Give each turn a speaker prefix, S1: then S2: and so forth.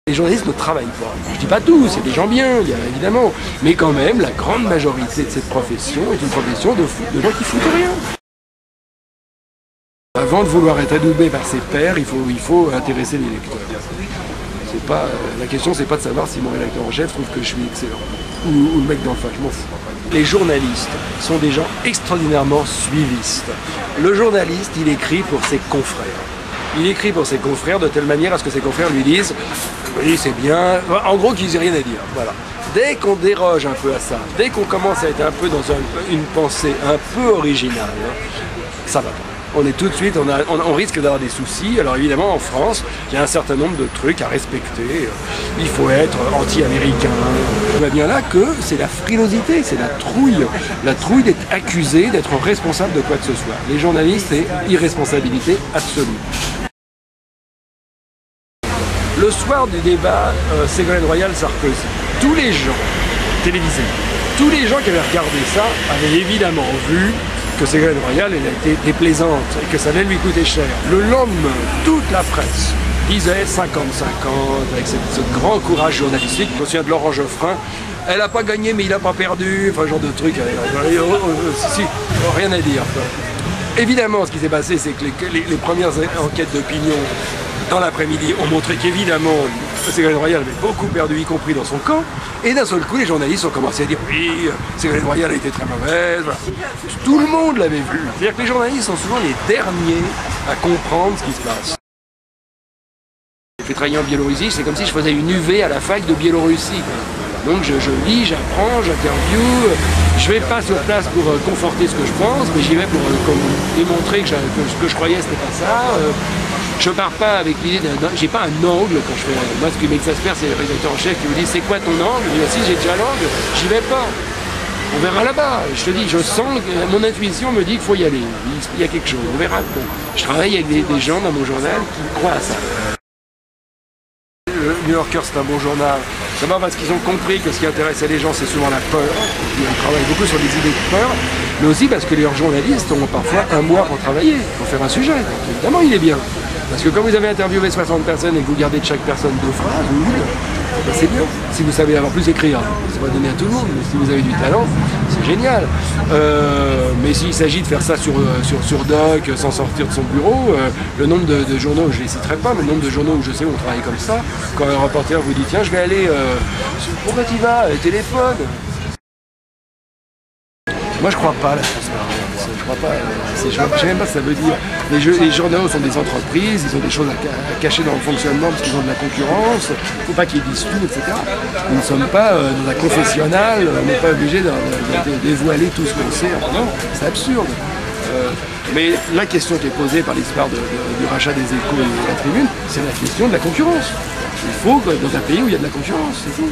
S1: Les journalistes ne travaillent pas. Je dis pas tous, c'est des gens bien, évidemment. Mais quand même, la grande majorité de cette profession est une profession de gens qui foutent rien. Avant de vouloir être adoubé par ses pairs, il faut intéresser les lecteurs. C'est pas, la question, c'est pas de savoir si mon rédacteur en chef trouve que je suis excellent. Ou le mec d'en face, je m'en fous. Les journalistes sont des gens extraordinairement suivistes. Le journaliste, il écrit pour ses confrères. Il écrit pour ses confrères de telle manière à ce que ses confrères lui disent « Oui, c'est bien », en gros qu'ils n'aient rien à dire. Voilà. Dès qu'on déroge un peu à ça, dès qu'on commence à être un peu dans une pensée un peu originale, ça va pas. On est tout de suite, on risque d'avoir des soucis. Alors évidemment, en France, il y a un certain nombre de trucs à respecter. Il faut être anti-américain. On voit bien là que c'est la frilosité, c'est la trouille d'être accusé, d'être responsable de quoi que ce soit. Les journalistes, c'est irresponsabilité absolue. Le soir du débat Ségolène Royal-Sarkozy, tous les gens télévisés, tous les gens qui avaient regardé ça avaient évidemment vu que Ségolène Royal, elle a été déplaisante et que ça allait lui coûter cher. Le lendemain, toute la presse disait 50-50, avec ce grand courage journalistique. Je me souviens de Laurent Geoffrin, elle n'a pas gagné mais il n'a pas perdu, enfin genre de truc, rien à dire. Évidemment, ce qui s'est passé, c'est que les premières enquêtes d'opinion dans l'après-midi ont montré qu'évidemment, Ségolène Royal avait beaucoup perdu, y compris dans son camp. Et d'un seul coup, les journalistes ont commencé à dire « Oui, Ségolène Royal a été très mauvaise. » Voilà. Tout le monde l'avait vu. C'est-à-dire que les journalistes sont souvent les derniers à comprendre ce qui se passe. J'ai fait travailler en Biélorussie, c'est comme si je faisais une UV à la fac de Biélorussie. Donc je lis, j'apprends, j'interview. Je vais pas sur place pour conforter ce que je pense, mais j'y vais pour démontrer que ce que je croyais c'était pas ça. Je pars pas avec l'idée d'un... J'ai pas un angle quand je fais... Moi, ce qui m'exaspère, c'est le rédacteur en chef qui me dit « C'est quoi ton angle ?» Je dis « Si, j'ai déjà l'angle, j'y vais pas. On verra là-bas. » Je te dis, je sens que mon intuition me dit qu'il faut y aller. Il y a quelque chose, on verra. Bon. Je travaille avec des gens dans mon journal qui croient à ça. Le New Yorker, c'est un bon journal. D'abord parce qu'ils ont compris que ce qui intéressait les gens, c'est souvent la peur. Ils travaillent beaucoup sur des idées de peur. Mais aussi parce que les journalistes ont parfois un mois pour travailler, pour faire un sujet. Donc, évidemment, il est bien. Parce que quand vous avez interviewé 60 personnes et que vous gardez de chaque personne 2 phrases, ben c'est bien. Si vous savez avoir plus écrire, c'est pas donné à tout le monde, mais si vous avez du talent, c'est génial. Mais s'il s'agit de faire ça sur Doc, sans sortir de son bureau, le nombre de journaux, je ne les citerai pas, mais le nombre de journaux où je sais où on travaille comme ça, quand un reporter vous dit tiens, je vais aller, pourquoi tu vas, téléphone. Moi je crois pas à la transparence, je crois pas, je sais même pas ce que ça veut dire. Les journaux sont des entreprises, ils ont des choses à cacher dans le fonctionnement parce qu'ils ont de la concurrence, il ne faut pas qu'ils disent tout, etc. Nous ne sommes pas dans un confessionnal, on n'est pas obligé de dévoiler tout ce qu'on sait, non, c'est absurde. Mais la question qui est posée par l'histoire du rachat des Échos et de la Tribune, c'est la question de la concurrence. Il faut que dans un pays où il y a de la concurrence, c'est tout.